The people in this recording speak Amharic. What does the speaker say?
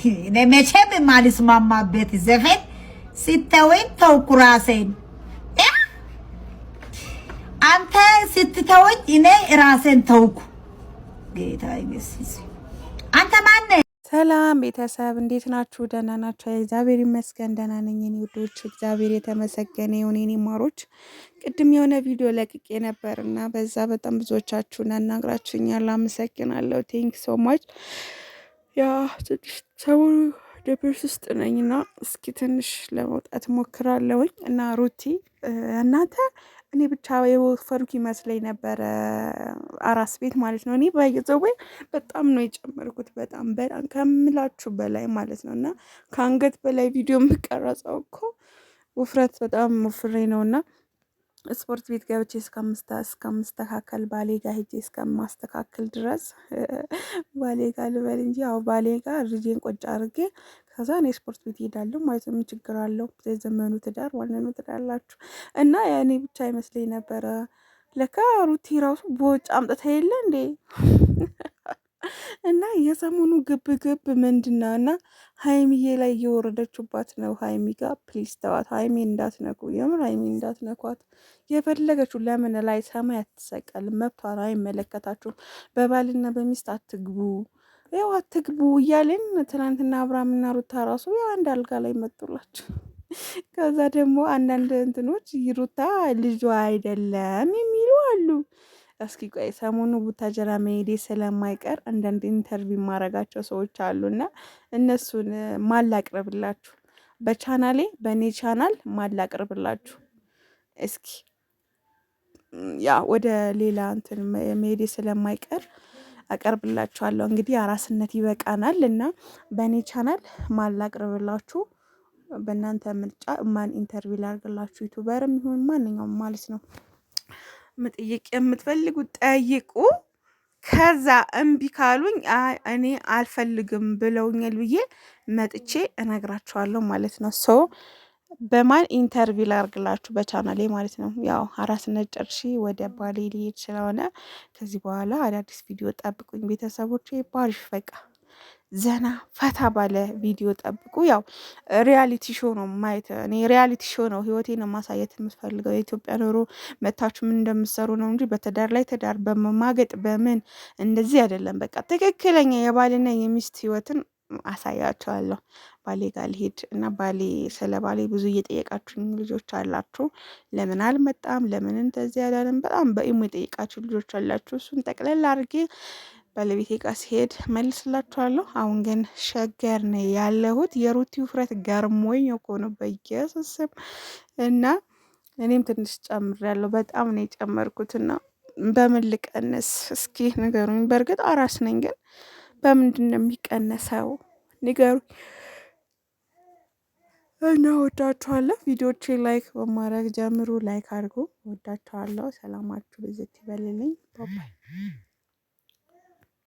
እኔ መቼም የማልስማማበት ዘፈን ስተወኝ ተውኩ ራሴን። አንተ ስትተወኝ እኔ ራሴን ተውኩ። ጌታ ይመስገን። አንተ ማን ነህ? ሰላም ቤተሰብ እንዴት ናችሁ? ደህና ናችሁ? እግዚአብሔር ይመስገን ደህና ነኝ። እኔ ውዶች እግዚአብሔር የተመሰገነ ይሁን። እኔ ማሮች ቅድም የሆነ ቪዲዮ ለቅቄ ነበር እና በዛ በጣም ብዙዎቻችሁን አናግራችሁኛል። አመሰግናለሁ። ቴንክ ሶ ማች። ያ ትንሽ ሰሞኑ ደብርስ ውስጥ ነኝና እስኪ ትንሽ ለመውጣት ሞክራለሁኝ እና ሩቲ እናንተ እኔ ብቻ የወፈርኩ ይመስለኝ ነበረ አራስ ቤት ማለት ነው። እኔ ባይዘው በጣም ነው የጨመርኩት በጣም ከምላችሁ በላይ ማለት ነው። እና ከአንገት በላይ ቪዲዮ የምቀረጸው እኮ ውፍረት በጣም ወፍሬ ነውና ስፖርት ቤት ገብቼ እስከምስተካከል ባሌ ጋር ሄጄ እስከማስተካከል ድረስ ባሌ ጋር ልበል እንጂ ያው ባሌ ጋር ልጄን ቆጭ አድርጌ ከዛ እኔ ስፖርት ቤት እሄዳለሁ ማለት ነው። ምን ችግር አለው? የዘመኑ ትዳር ዋናኑ ትዳርላችሁ እና ያኔ ብቻ ይመስለኝ ነበረ ለካ ሩቲ ራሱ በውጭ አምጥታ የለ እንዴ እና የሰሞኑ ግብ ምንድነው? እና ሀይሚዬ ላይ እየወረደችባት ነው። ሀይሚ ጋር ፕሊስ ተዋት። ሀይሚ እንዳትነኩ፣ የምር ሀይሚ እንዳትነኳት። የፈለገችው ለምን ላይ ሰማይ አትሰቀልም? መብቷ ነው፣ አይመለከታችሁም። በባልና በሚስት አትግቡ፣ ያው አትግቡ እያልን ትናንትና አብርሃምና ሩታ ራሱ ያው አንድ አልጋ ላይ መጡላችሁ። ከዛ ደግሞ አንዳንድ እንትኖች ሩታ ልጇ አይደለም የሚሉ አሉ። እስኪ ቆይ ሰሞኑ ቡታጀራ መሄዴ ስለማይቀር አንዳንድ ኢንተርቪው ማረጋቸው ሰዎች አሉና እነሱን ማላቅርብላችሁ በቻናሌ በኔ ቻናል ማላቅርብላችሁ። እስኪ ያ ወደ ሌላ እንትን መሄዴ ስለማይቀር አቀርብላችኋለሁ። እንግዲህ አራስነት ይበቃናል እና በኔ ቻናል ማላቅርብላችሁ። በእናንተ ምርጫ ማን ኢንተርቪው ላርግላችሁ፣ ዩቲዩበርም ይሁን ማንኛውም ማለት ነው። መጠየቅ የምትፈልጉት ጠይቁ። ከዛ እምቢ ካሉኝ እኔ አልፈልግም ብለውኛል ብዬ መጥቼ እነግራችኋለሁ ማለት ነው። ሶ በማን ኢንተርቪው ላርግላችሁ በቻናሌ ማለት ነው። ያው አራስነት ጨርሼ ወደ ባሌ ሊሄድ ስለሆነ ከዚህ በኋላ አዳዲስ ቪዲዮ ጠብቁኝ ቤተሰቦቼ። ባሪፍ በቃ ዘና ፈታ ባለ ቪዲዮ ጠብቁ። ያው ሪያሊቲ ሾው ነው ማየት፣ እኔ ሪያሊቲ ሾው ነው ህይወቴን ማሳየት የምፈልገው። የኢትዮጵያ ኑሮ መታችሁ ምን እንደምሰሩ ነው እንጂ በትዳር ላይ ትዳር በመማገጥ በምን እንደዚህ አይደለም። በቃ ትክክለኛ የባልና የሚስት ህይወትን አሳያቸዋለሁ። ባሌ ጋር ልሄድ እና ስለ ባሌ ብዙ እየጠየቃችሁኝ ልጆች አላችሁ። ለምን አልመጣም ለምን እንደዚህ ያላለም በጣም በኢሞ የጠየቃችሁ ልጆች አላችሁ። እሱን ጠቅለል አድርጌ ባለቤቴ ጋር ሲሄድ መልስላችኋለሁ። አሁን ግን ሸገር ነው ያለሁት። የሩቲ ውፍረት ገርሞኝ እኮ ነው በኢየሱስ ስም። እና እኔም ትንሽ ጨምሬያለሁ፣ በጣም ነው የጨመርኩትና በምን ልቀንስ እስኪ ንገሩኝ። በእርግጥ አራስ ነኝ፣ ግን በምንድን ነው የሚቀነሰው ንገሩኝ። እና ወዳችኋለሁ። ቪዲዮቼ ላይክ በማድረግ ጀምሩ። ላይክ አድርጉ። ወዳችኋለሁ። ሰላማችሁ ብዝት ይበልልኝ። ባባይ